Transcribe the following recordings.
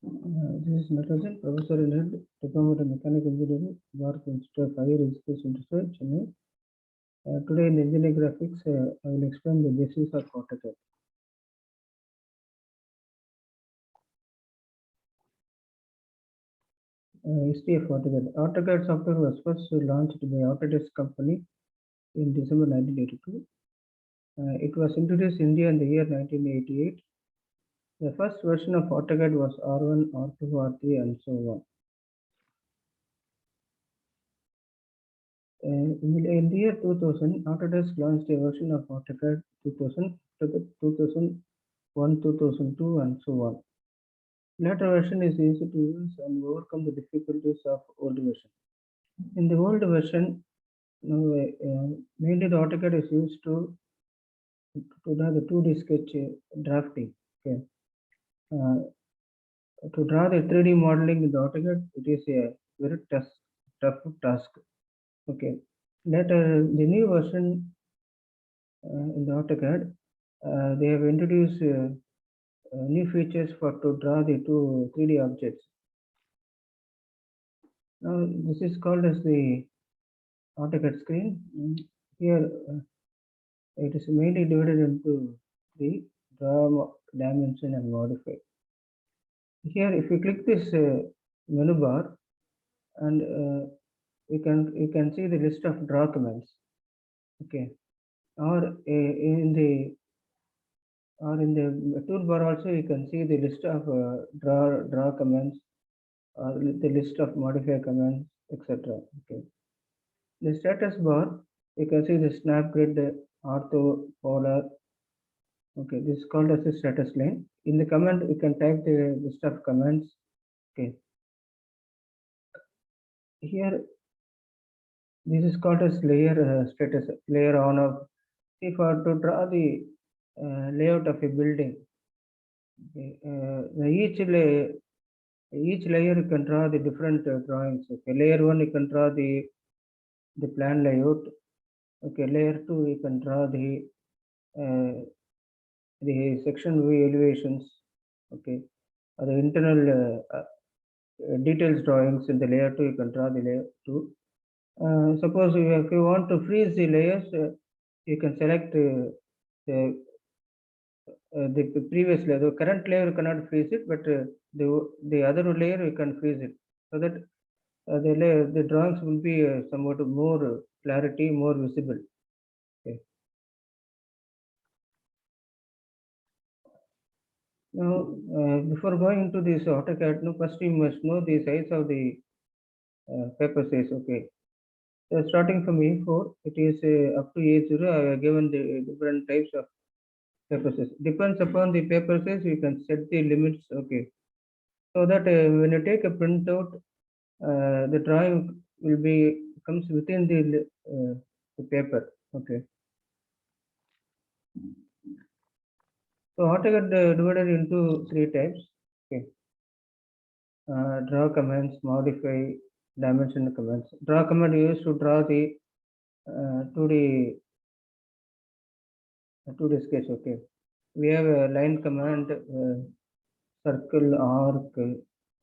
This is Natarajan, Professor in Head, Diploma in Mechanical Engineering, Bharat Institute of Higher Education Research, Chennai. Today in Engineering Graphics, I will explain the basis of AutoCAD. History of AutoCAD. AutoCAD software was first launched by Autodesk Company in December 1982. It was introduced in India in the year 1988. The first version of AutoCAD was R1, R2, R3, and so on. In the year 2000, Autodesk launched a version of AutoCAD 2000, 2001, 2002, and so on. Later version is easy to use and overcome the difficulties of old version. In the old version, mainly the AutoCAD is used to do the 2D sketch drafting. Okay. To draw the 3D modeling in the AutoCAD, it is a very tough task. Okay. Later, the new version in the AutoCAD, they have introduced new features to draw the 3D objects. Now, this is called as the AutoCAD screen. Here, it is mainly divided into the draw, dimension, and modify. Here, if you click this menu bar, and you can see the list of draw commands. Okay, or in the toolbar also you can see the list of draw commands, or the list of modify commands, etc. Okay, the status bar you can see the snap grid, ortho, polar. Okay, this is called as the status line. In the command you can type the list of commands. Okay, here this is called as layer status, layer on off. See, for to draw the layout of a building, okay, each layer you can draw the different drawings. Okay, layer 1 you can draw the plan layout. Okay, layer 2 you can draw the section view elevations. Okay, or the internal details drawings in the layer 2 you can draw the layer 2. Suppose if you want to freeze the layers, you can select the previous layer. The current layer you cannot freeze it, but the other layer you can freeze it, so that the drawings will be somewhat more clarity, more visible. Okay. Now, before going into this AutoCAD, first you must know the size of the paper size. Okay. So starting from A4, it is up to A0. I have given the different types of paper size. Depends upon the paper size, you can set the limits. Okay. So that when you take a printout, the drawing will be comes within the paper. Okay. So AutoCAD divided into 3 types. Okay. Draw commands, modify, dimension commands. Draw command used to draw the 2D sketch. Okay. We have a line command, circle, arc,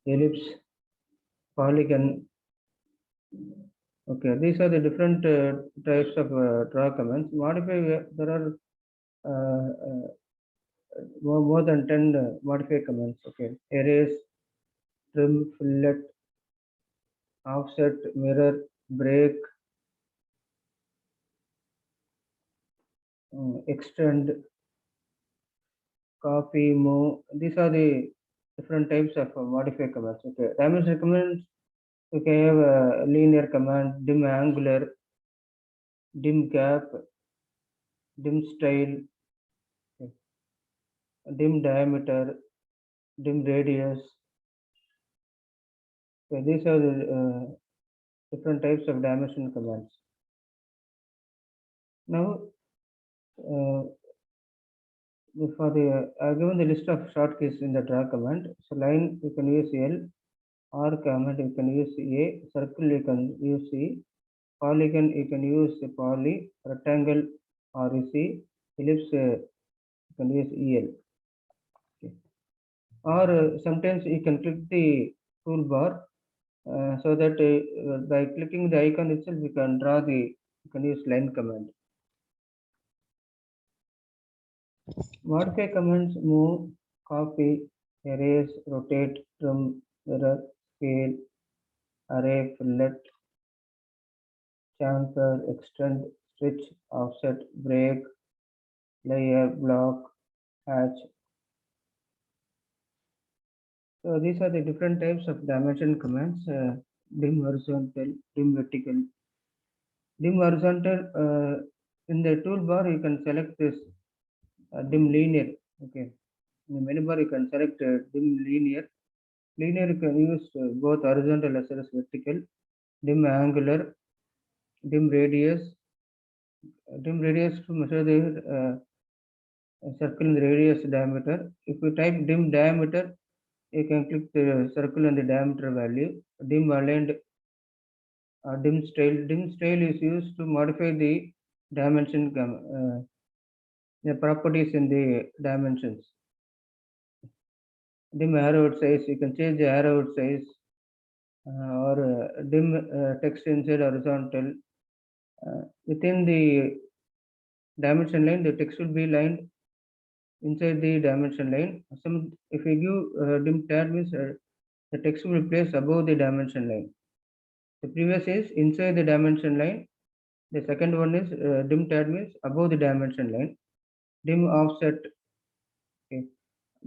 ellipse, polygon. Okay, these are the different types of draw commands. Modify, there are more than 10 modify commands. Okay, erase, trim, fillet, offset, mirror, break, extend, copy, move. These are the different types of modify commands. Okay, dimension commands. You can have a linear command, dim angular, dim gap, dim style, okay, dim diameter, dim radius. Okay, these are the different types of dimension commands. Now, for the I've given the list of shortcuts in the draw command. So line you can use L, R command you can use A, circle you can use C, polygon you can use poly, rectangle REC, ellipse you can use EL. Okay. or sometimes you can click the toolbar, so that by clicking the icon itself you can you can use line command. Modify commands move, copy, erase, rotate, trim, mirror, scale, array, fillet, chamfer, extend, stitch, offset, break, layer, block, hatch. So these are the different types of dimension commands: dim horizontal, dim vertical. Dim horizontal, in the toolbar you can select this dim linear. Okay, in the menu bar you can select dim linear. Linear you can use both horizontal as well as vertical. Dim angular, dim radius. Dim radius to measure the circle in the radius diameter. If you type dim diameter, you can click the circle and the diameter value. Dim aligned, dim style. Dim style is used to modify the dimension, the properties in the dimensions. Dim arrow size, you can change the arrow size, or dim text inside horizontal. Within the dimension line, the text will be lined inside the dimension line. If you give dim tab means the text will be placed above the dimension line. The previous is inside the dimension line. The second one is dim tab means above the dimension line. Dim offset. Okay.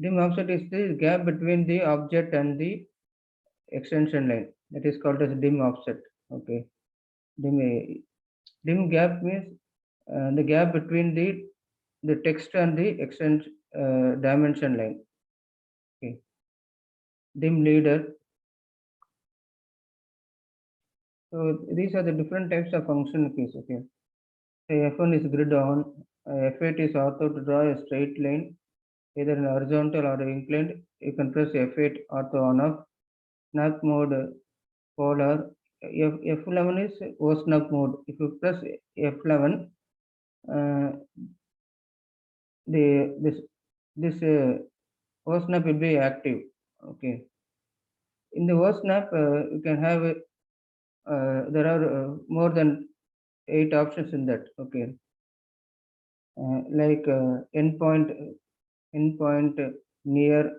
Dim offset is the gap between the object and the extension line. That is called as dim offset. Okay. Dim gap means the gap between the text and the extension dimension line. Okay. Dim leader. So these are the different types of function keys. Okay. So F1 is grid on. F8 is ortho to draw a straight line, either in horizontal or inclined. You can press F8 ortho on off. Snap mode polar. F11 is O snap mode. If you press F11, this O snap will be active. Okay. In the O snap, you can have there are more than 8 options in that. Okay. Like endpoint, near,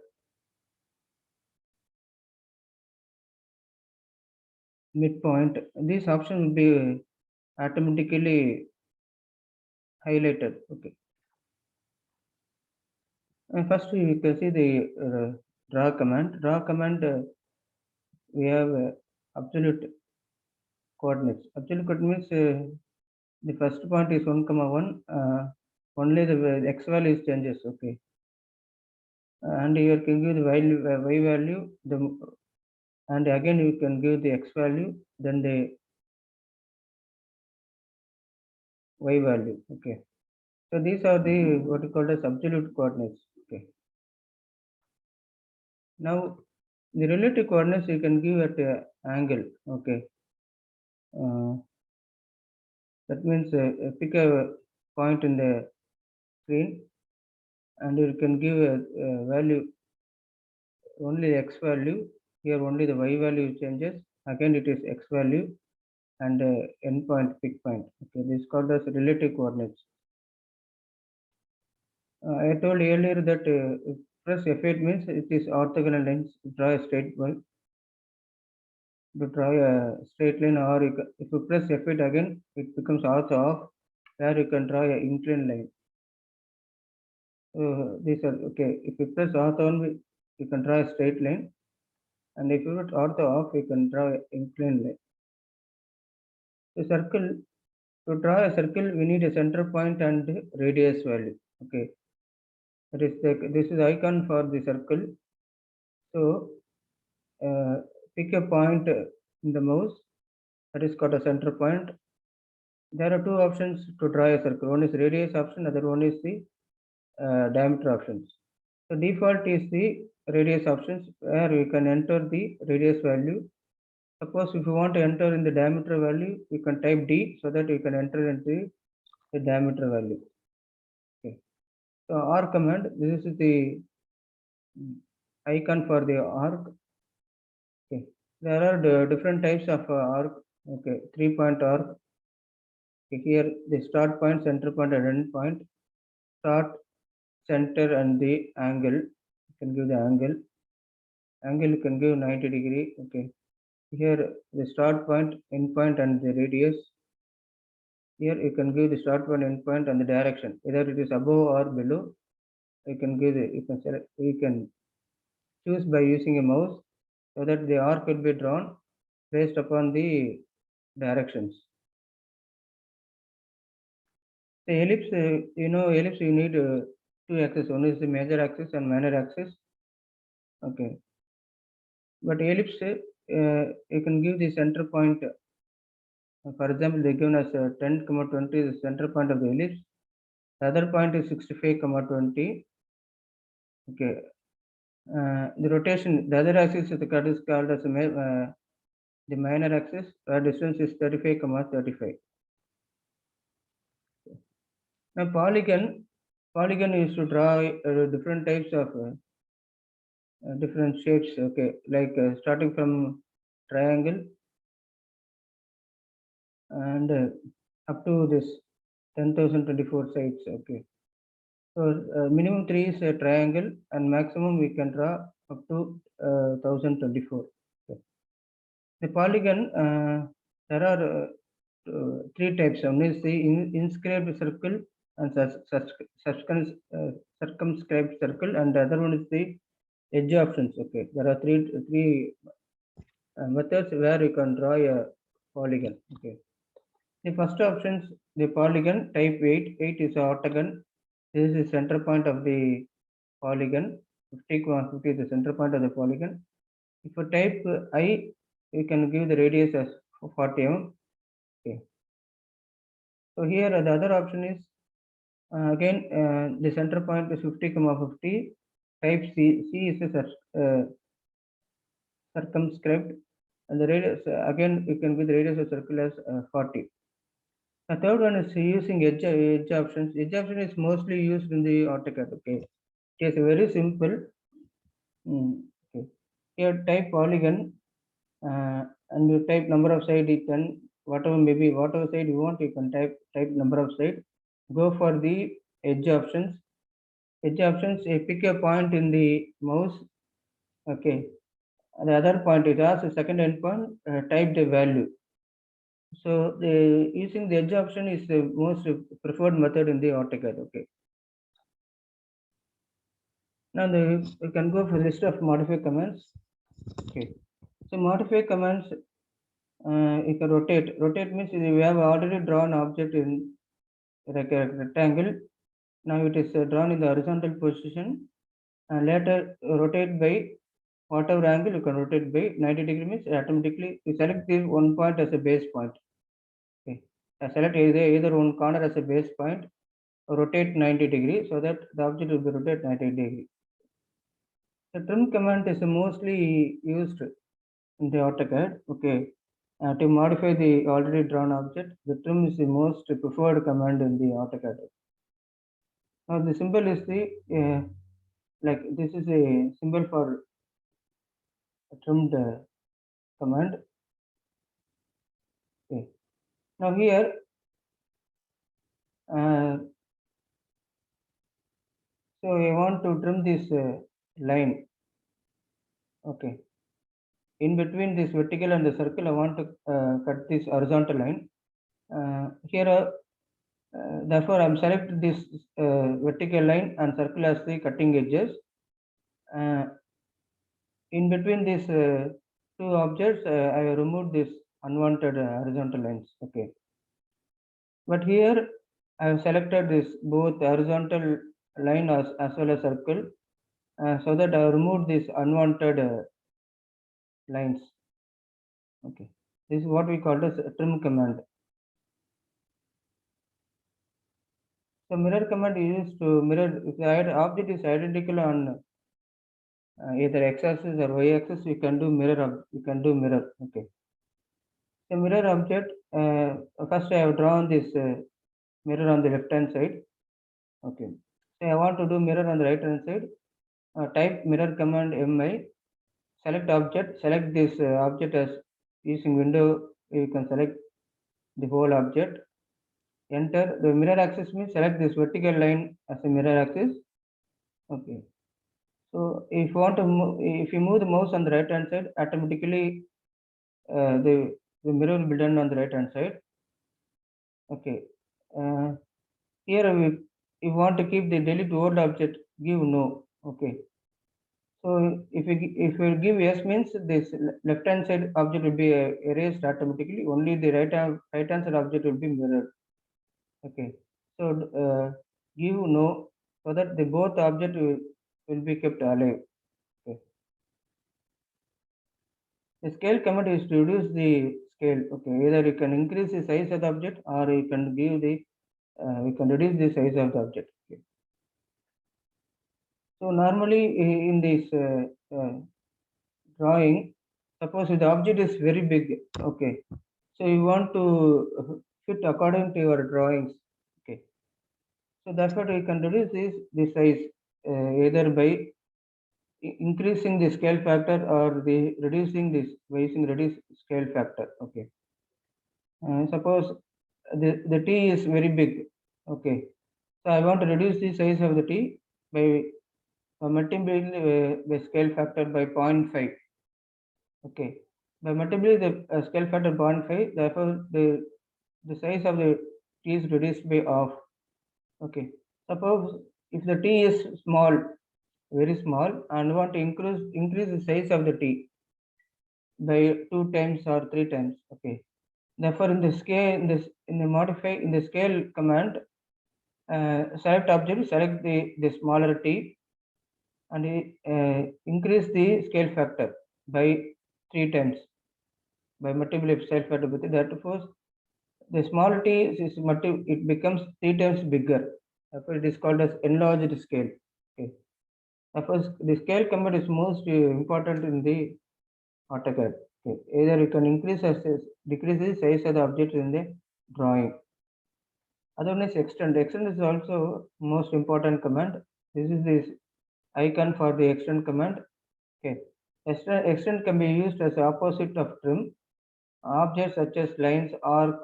midpoint. These options will be automatically highlighted. Okay. And first you can see the draw command. Draw command, we have absolute coordinates. Absolute coordinates, the first point is 1, 1. Only the x value changes. Okay. And here you can give the y value, and again you can give the x value, then the y value. Okay. So these are the what you call as absolute coordinates. Okay. Now the relative coordinates you can give at angle. Okay. That means pick a point in the screen and you can give a value, only x value. Here only the y value changes. Again it is x value and endpoint, pick point. Okay, this is called as relative coordinates. I told earlier that press F8 means it is orthogonal lines. Draw a straight line. To draw a straight line, or if you press F8 again, it becomes ortho off, where you can draw an inclined line. These are okay. If you press ortho on, you can draw a straight line, and if you put ortho off, you can draw an inclined line. The circle. To draw a circle, we need a center point and radius value. Okay. That is this is icon for the circle. So pick a point in the mouse, that is called a center point. There are two options to draw a circle. One is radius option, other one is the diameter options. So default is the radius options, where you can enter the radius value. Suppose if you want to enter in the diameter value, you can type D, so that you can enter into the diameter value. Okay. So R command, this is the icon for the arc. Okay, there are different types of arc. Okay, 3-point arc. Okay, here the start point, center point, and end point. Start, center, and the angle. You can give the angle. Angle you can give 90°. Okay, here the start point, end point, and the radius. Here you can give the start point, end point, and the direction. Either it is above or below. You can give the you can choose by using a mouse so that the arc will be drawn based upon the directions. The ellipse, ellipse you need two axes. One is the major axis and minor axis. Okay, but ellipse you can give the center point. For example, they given us 10, 20 is the center point of the ellipse. The other point is 65, 20. Okay, the rotation, the other axis is called as the minor axis, where distance is 35, 35. Now polygon is to draw different types of different shapes. Okay, like starting from triangle and up to this 10,024 sides. Okay, so minimum 3 is a triangle and maximum we can draw up to 1024. Okay. The polygon, there are 3 types. One is the inscribed circle and circumscribed circle, and the other one is the edge options. Okay, there are three methods where you can draw a polygon. Okay, the first options, the polygon type 8. 8 is octagon. This is the center point of the polygon. 50, 50 is the center point of the polygon. If you type I, you can give the radius as 40 mm. Okay, so here the other option is again the center point is 50, 50. Type C. C is a circumscribed, and the radius again you can give the radius of circle as 40. The third one is using edge options. Edge option is mostly used in the AutoCAD. Okay, it is very simple. Okay, here type polygon and you type number of side. You can whatever side you want, you can type number of side. Go for the edge options. Edge options, you pick a point in the mouse. Okay, the other point it has a second endpoint. Type the value. So using the edge option is the most preferred method in the AutoCAD. Okay. Now we can go for a list of modify commands. Okay. So modify commands, you can rotate. Rotate means we have already drawn object in like a rectangle. Now it is drawn in the horizontal position. Later rotate by whatever angle you can rotate by 90° means automatically you select this one point as a base point. Okay. Select either one corner as a base point, rotate 90° so that the object will be rotated 90°. The trim command is mostly used in the AutoCAD. Okay, to modify the already drawn object, the trim is the most preferred command in the AutoCAD. Now the symbol is the like this is a symbol for a trimmed command. Okay. Now here so I want to trim this line. Okay, in between this vertical and the circle I want to cut this horizontal line. Here therefore I'm selecting this vertical line and circle as the cutting edges. In between these two objects I removed this unwanted horizontal lines. Okay, but here I have selected this both horizontal line as well as circle so that I removed this unwanted lines. Okay, this is what we call as trim command. So mirror command is used to mirror if the object is identical on either x-axis or y-axis. You can do mirror. Okay, the mirror object, first I have drawn this mirror on the left hand side. Okay, so I want to do mirror on the right hand side. type mirror command mi, select object, select this object as using window, you can select the whole object, enter. The mirror axis means select this vertical line as a mirror axis. Okay. So if you want to move, if you move the mouse on the right hand side, automatically the mirror will be done on the right hand side. Okay. Here we want to keep the delete old object, give no. Okay. So if you give yes means this left hand side object will be erased automatically. Only the right hand side object will be mirrored. Okay. So give no so that the both object will be kept alive. Okay. The scale command is to reduce the scale. Okay. Either you can increase the size of the object or you can give the we can reduce the size of the object. Okay. So normally in this drawing, suppose the object is very big. Okay. So you want to fit according to your drawings. Okay. So that's what we can reduce this size either by increasing the scale factor or the reducing this by using reduce scale factor. Okay. Suppose the T is very big. Okay. So I want to reduce the size of the T by multiplying the scale factor by 0.5. Okay. By multiplying the scale factor 0.5, therefore the size of the T is reduced by half. Okay. Suppose if the T is small, very small, and want to increase the size of the T by 2 times or 3 times. Okay. Therefore, in the scale, in the scale command, select object, select the smaller T, and increase the scale factor by 3 times by multiple scale factor. Therefore, the small T is it becomes 3 times bigger. Therefore, it is called as enlarged scale. Okay. Therefore, the scale command is most important in the AutoCAD. Okay. Either you can increase or decrease the size of the object in the drawing. Other one is extend. Extend is also most important command. This is this icon for the extend command. Okay. Extend can be used as opposite of trim. Objects such as lines, arc,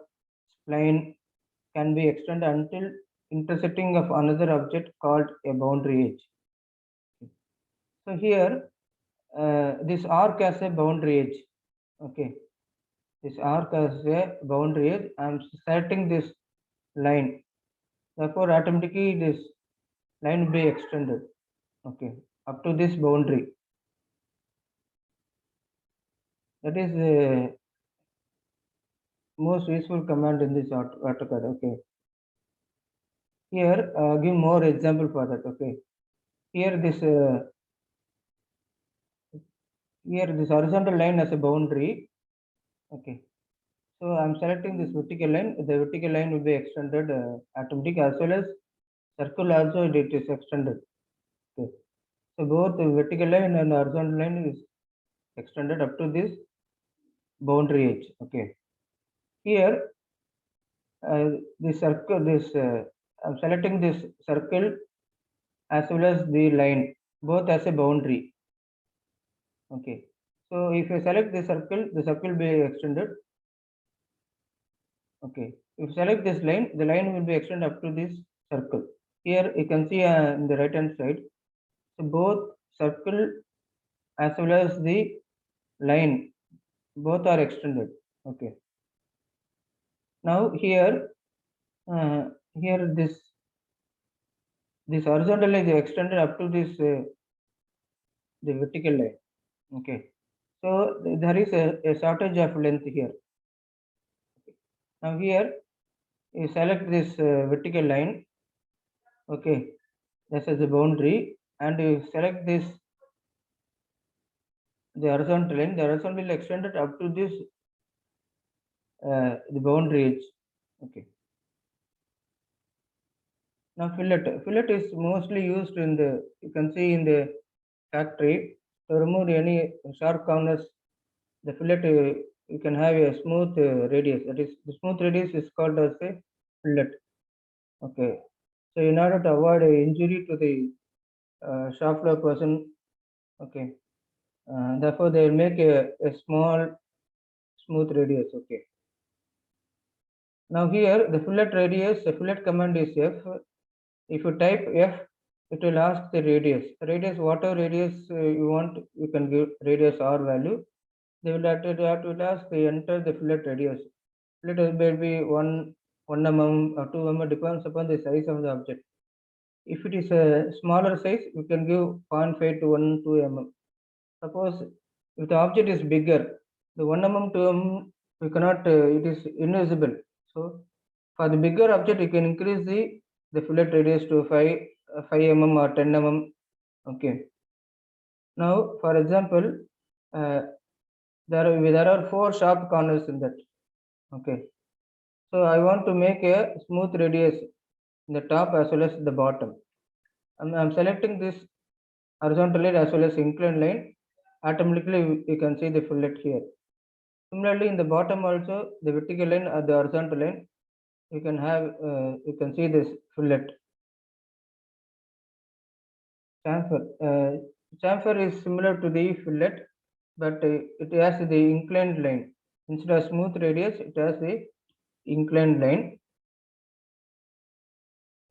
spline can be extended until intersecting of another object called a boundary edge. So here, this arc has a boundary edge. Okay, this arc has a boundary edge. I am setting this line. Therefore, automatically this line will be extended. Okay, up to this boundary. That is the most useful command in this AutoCAD. Okay. Here, give more example for that. Okay. Here this horizontal line as a boundary. Okay. So I'm selecting this vertical line. The vertical line will be extended automatically, as well as circle also it is extended. Okay. So both the vertical line and horizontal line is extended up to this boundary edge. Okay. Here the circle, I'm selecting this circle as well as the line, both as a boundary. Okay. So if I select the circle will be extended. Okay. If you select this line, the line will be extended up to this circle. Here you can see in the right hand side. So both circle as well as the line, both are extended. Okay. Now here, this horizontal line is extended up to this the vertical line. Okay. So there is a shortage of length here. Now here you select this vertical line. Okay, this is the boundary, and you select this the horizontal line. The horizontal will extend it up to this the boundary edge. Okay. Now fillet is mostly used in the, you can see in the factory to remove any sharp corners. The fillet you can have a smooth radius. That is, the smooth radius is called as a fillet. Okay. So in order to avoid injury to the shop floor person. Okay. Therefore, they will make a small smooth radius. Okay. Now here the fillet radius, the fillet command is F. If you type F, it will ask the radius. Radius, whatever radius you want, you can give radius R value. They will have to ask the enter the fillet radius. Fillet may be 1 mm or 2 mm, depends upon the size of the object. If it is a smaller size, you can give 0.5 to 1 2 mm. Suppose if the object is bigger, the 1 mm 2 mm we cannot. It is invisible. So for the bigger object, you can increase the fillet radius to 5 mm or 10 mm. Okay. Now, for example, there are 4 sharp corners in that. Okay. So I want to make a smooth radius in the top as well as the bottom. I'm selecting this horizontal line as well as inclined line. Automatically, you can see the fillet here. Similarly, in the bottom also, the vertical line or the horizontal line, you can see this fillet. Chamfer. Chamfer is similar to the fillet, but it has the inclined line. Instead of smooth radius, it has the inclined line.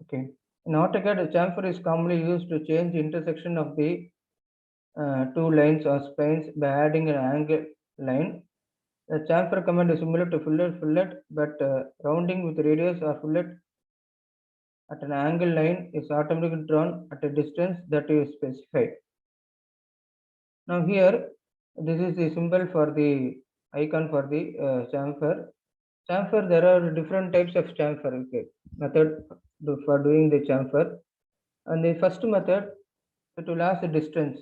Okay. In AutoCAD, chamfer is commonly used to change the intersection of the two lines or splines by adding an angle line. The chamfer command is similar to fillet, but rounding with radius or fillet at an angle line is automatically drawn at a distance that is specified. Now here, this is the symbol for the icon for the chamfer. Chamfer, there are different types of chamfer. Okay, method for doing the chamfer. And the first method, it will ask the distance.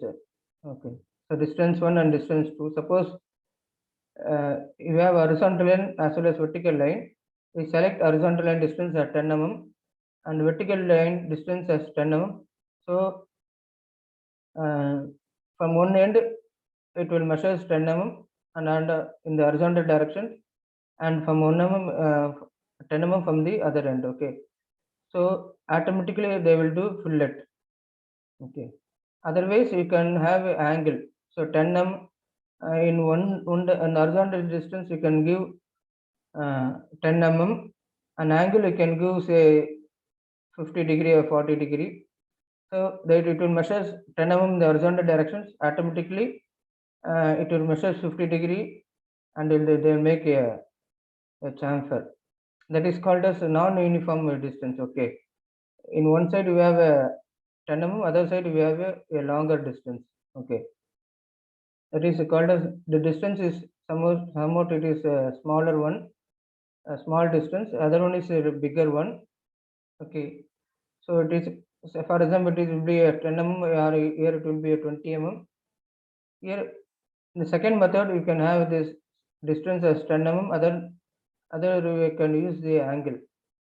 Okay, so distance 1 and distance 2. Suppose you have horizontal line as well as vertical line. We select horizontal line distance at 10 mm and vertical line distance as 10 mm. So from one end, it will measure 10 mm and in the horizontal direction, and from 1 mm, 10 mm from the other end. Okay, so automatically they will do fillet. Okay, otherwise you can have an angle. So 10 mm in one horizontal distance you can give 10 mm. An angle you can give say 50 degree or 40 degree. So that it will measure 10 mm in the horizontal directions. Automatically it will measure 50 degree and they will make a chamfer. That is called as a non-uniform distance. Okay, in one side we have a 10 mm, other side we have a longer distance. Okay, that is called as the distance is somewhat it is a smaller one, a small distance. Other one is a bigger one. Okay, so it is, for example, it will be a 10 mm or here it will be a 20 mm. Here in the second method you can have this distance as 10 mm. Other you can use the angle.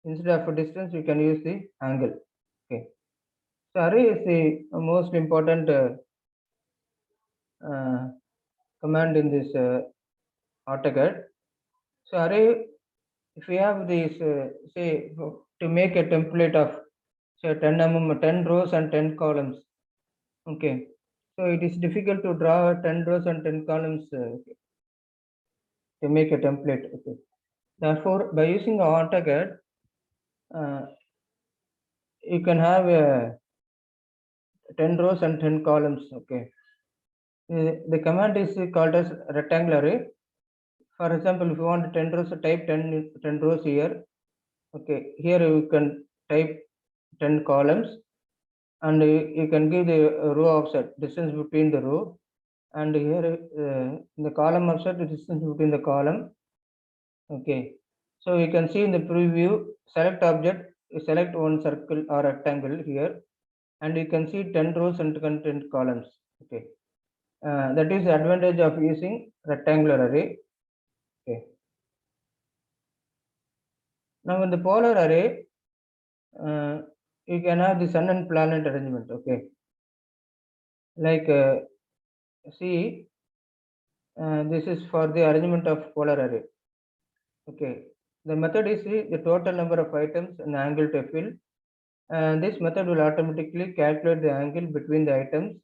Instead of a distance you can use the angle. Okay, so array is the most important command in this AutoCAD. So array, if we have this say to make a template of say 10 mm, 10 rows and 10 columns. Okay, so it is difficult to draw 10 rows and 10 columns to make a template. Okay, therefore by using AutoCAD, you can have 10 rows and 10 columns. Okay, the command is called as rectangular array. For example, if you want 10 rows, type 10 rows here. Okay, here you can type 10 columns and you can give the row offset, distance between the row, and here in the column offset, the distance between the column. Okay, so you can see in the preview, select object, you select one circle or rectangle here, and you can see 10 rows and 10 columns. Okay, that is the advantage of using rectangular array. Okay, now in the polar array, you can have the sun and planet arrangement. Okay, like see, this is for the arrangement of polar array. Okay, the method is the total number of items and angle to fill. This method will automatically calculate the angle between the items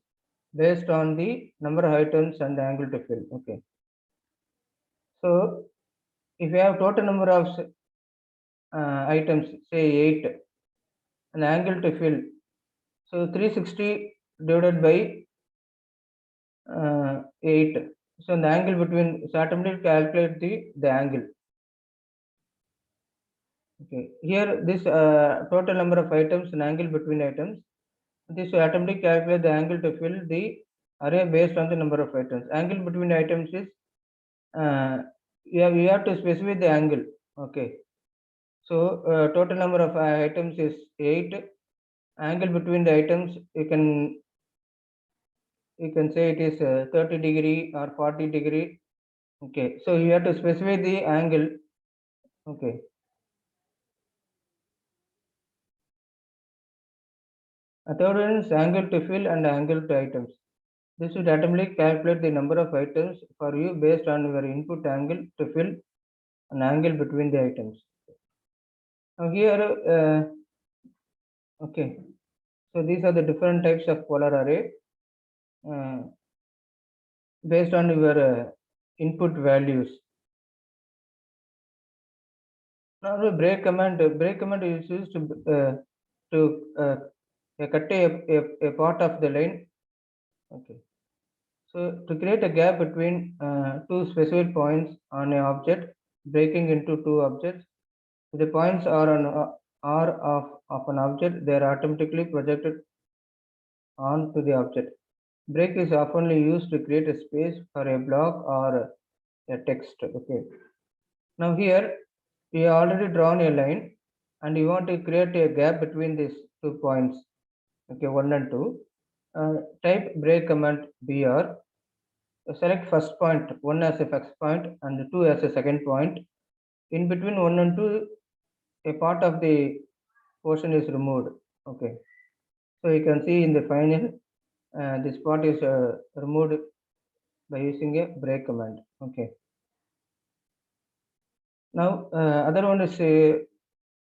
based on the number of items and the angle to fill. Okay. So if you have total number of items, say 8, an angle to fill, so 360 divided by 8. So the angle between, so automatically calculate the angle. Okay, here this total number of items and angle between items, this will automatically calculate the angle to fill the array based on the number of items. Angle between items is you have to specify the angle. Okay, so total number of items is 8. Angle between the items you can say it is 30 degree or 40 degree. Okay, so you have to specify the angle. Okay. A third one is angle to fill and angle to items. This would automatically calculate the number of items for you based on your input angle to fill an angle between the items. Now here, okay, so these are the different types of polar array based on your input values. Now the break command is used to cut a part of the line. Okay. So to create a gap between two specified points on an object, breaking into two objects, if the points are of an object, they are automatically projected onto the object. Break is often used to create a space for a block or a text. Okay. Now here we have already drawn a line and you want to create a gap between these 2 points. Okay, 1 and 2. Type break command br. Select first point 1 as a first point and 2 as a second point. In between 1 and 2, a part of the portion is removed. Okay, so you can see in the final this part is removed by using a break command. Okay, now other one is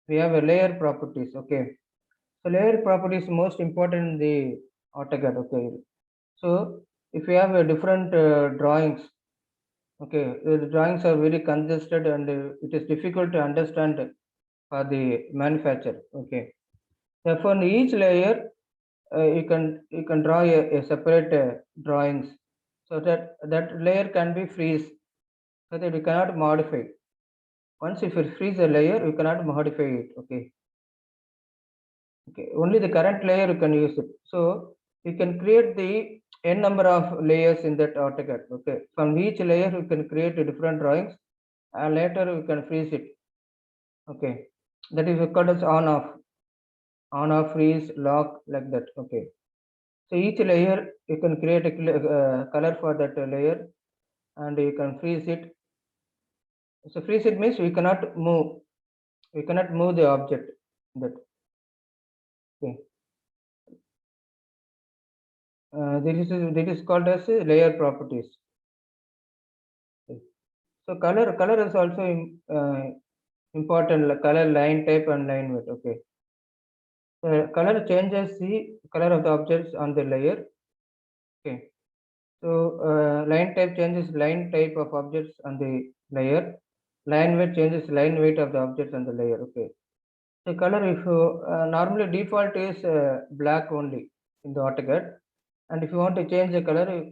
we have a layer properties. Okay, so layer property is most important in the AutoCAD. Okay, so if you have a different drawings, okay, the drawings are very congested and it is difficult to understand for the manufacturer. Okay, therefore in each layer you can draw a separate drawings so that layer can be freeze so that you cannot modify. Once if you freeze a layer, you cannot modify it. Okay, only the current layer you can use it. So you can create the n number of layers in that AutoCAD. Okay, from each layer you can create different drawings and later you can freeze it. Okay, that is called as on off, freeze, lock, like that. Okay, so each layer you can create a color for that layer and you can freeze it. So freeze it means we cannot move the object. That okay. This is called as layer properties. Okay. So color is also important. Color, line type and line width. Okay. Color changes the color of the objects on the layer. Okay. So line type changes line type of objects on the layer. Line weight changes line weight of the objects on the layer. Okay. The color, if normally default is black only in the AutoCAD, and if you want to change the color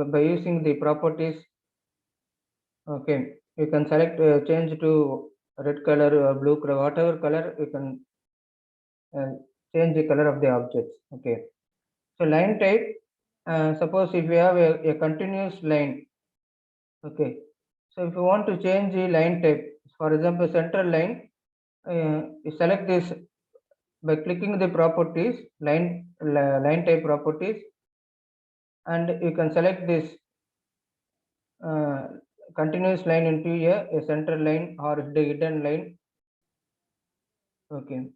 by using the properties, okay, you can select change to red color or blue color, whatever color you can change the color of the objects. Okay, so line type, suppose if you have a continuous line, okay, so if you want to change the line type, for example central line, you select this by clicking the properties, line type properties, and you can select this continuous line into a central line or the hidden line. Okay,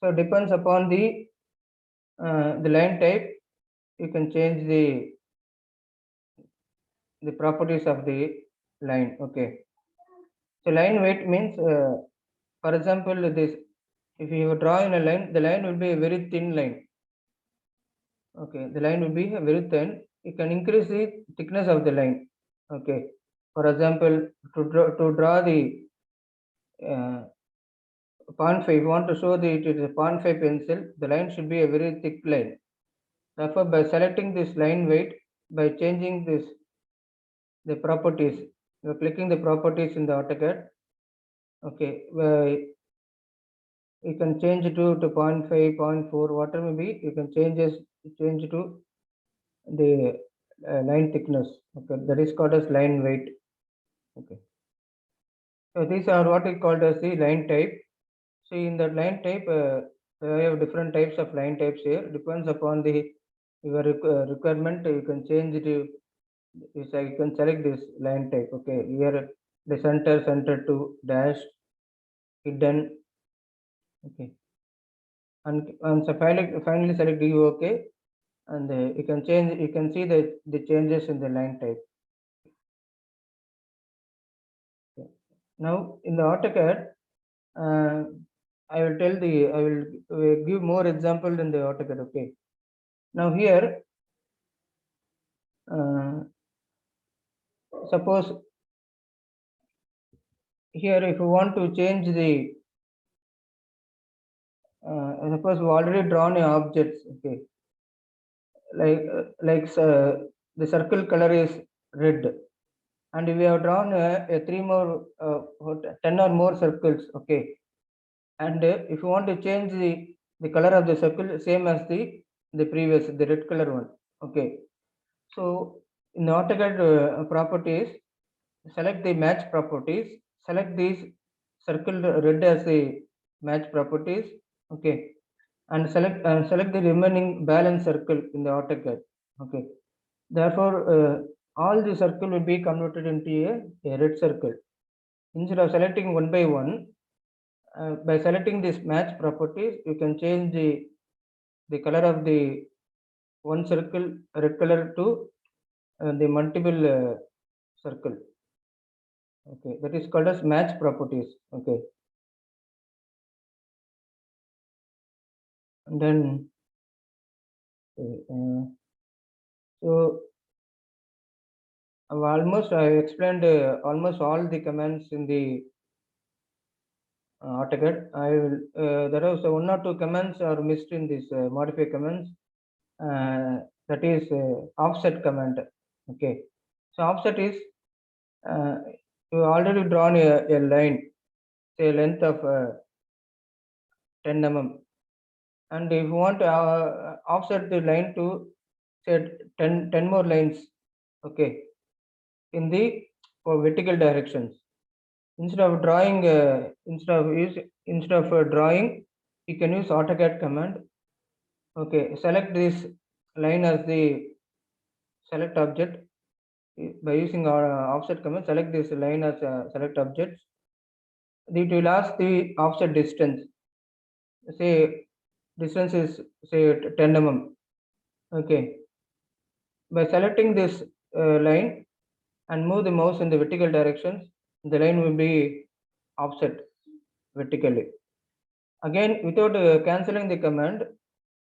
so depends upon the line type, you can change the properties of the line. Okay, so line weight means for example this if you draw in a line, the line will be a very thin line. Okay, the line will be very thin. You can increase the thickness of the line. Okay, for example, to draw the 0.5, if you want to show that it is a 0.5 pencil, the line should be a very thick line. Therefore, by selecting this line weight, by changing this, the properties, you are clicking the properties in the AutoCAD. Okay, you can change it to 0.5, 0.4, whatever may be, you can change to the line thickness. Okay, that is called as line weight. Okay, so these are what is called as the line type. See, in the line type, I have different types of line types here. Depends upon the your requirement. You can change it. You can select this line type. Okay, here the center to dash, hidden. Okay, and so finally select do OK, and you can change. You can see the changes in the line type. Okay. Now in the AutoCAD, I will give more example in the AutoCAD. Okay. Now here, suppose here if you want to change the suppose we already drawn a objects. Okay, like the circle color is red, and we have drawn three more 10 or more circles. Okay, and if you want to change the color of the circle same as the previous, the red color one. Okay, so in the AutoCAD properties, select the match properties, select these circle red as the match properties. Okay, and select the remaining balance circle in the AutoCAD. Okay, therefore all the circle will be converted into a red circle. Instead of selecting one by one, by selecting this match properties, you can change the color of the one circle red color to the multiple circle. Okay, that is called as match properties. Okay, and then so I explained almost all the commands in the AutoCAD. I will there are one or two commands are missed in this modify commands. That is offset command. Okay, so offset is you already drawn a line, say length of 10 mm, and if you want to offset the line to say 10 more lines. Okay, in the vertical directions, instead of drawing drawing, you can use AutoCAD command. Okay, select this line as the select object by using our offset command. Select this line as select objects. It will ask the offset distance. Say distance is say 10 mm. Okay, by selecting this line and move the mouse in the vertical directions, the line will be offset vertically. Again, without cancelling the command,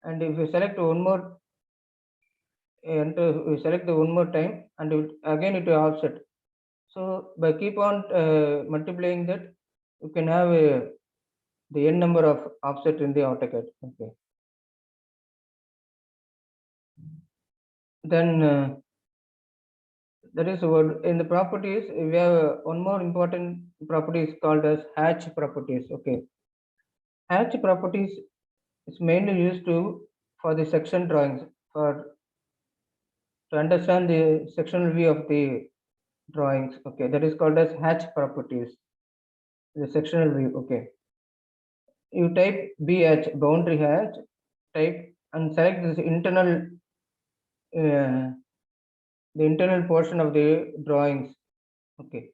and if you select one more and select the one more time, and again it will offset. So by keep on multiplying that, you can have the n number of offset in the AutoCAD. Okay, then that is what in the properties we have one more important property is called as hatch properties. Okay, hatch properties is mainly used for the section drawings, to understand the sectional view of the drawings. Okay, that is called as hatch properties, the sectional view. Okay, you type BH, boundary hatch type, and select this internal the internal portion of the drawings. Okay,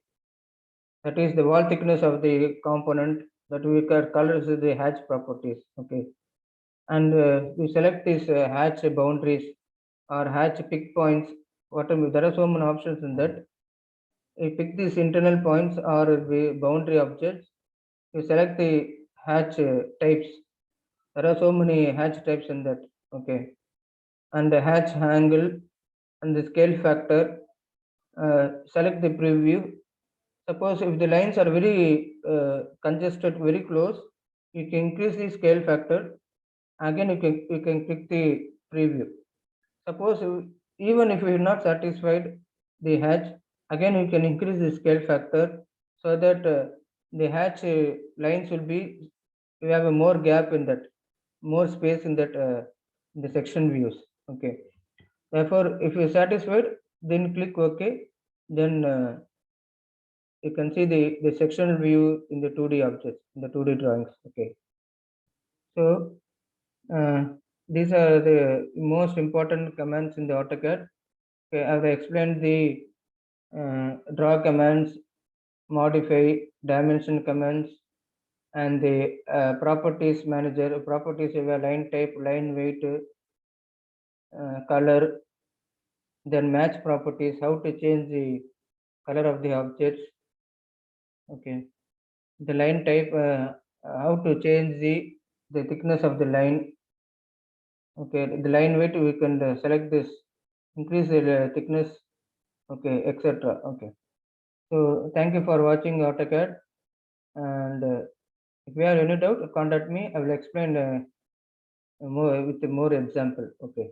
that is the wall thickness of the component that we color as the hatch properties. Okay, and you select these hatch boundaries or hatch pick points. Whatever, there are so many options in that. You pick these internal points or the boundary objects. You select the hatch types. There are so many hatch types in that. Okay, and the hatch angle and the scale factor. Select the preview. Suppose if the lines are very congested, very close, you can increase the scale factor. Again, you can click the preview. Suppose even if you are not satisfied the hatch, again you can increase the scale factor so that the hatch lines will be, you have a more gap in that, more space in that the section views. Okay. Therefore, if you are satisfied, then click OK. Then you can see the sectional view in the 2D objects, in the 2D drawings. Okay. So these are the most important commands in the AutoCAD. Okay, I have explained the draw commands, modify, dimension commands, and the properties manager. Properties have a line type, line weight, color, then match properties, how to change the color of the objects. Okay, the line type, how to change the thickness of the line. Okay, the line weight, we can select this, increase the thickness, okay, etc. Okay, so thank you for watching AutoCAD, and if you have any doubt, contact me. I will explain more with more example. Okay.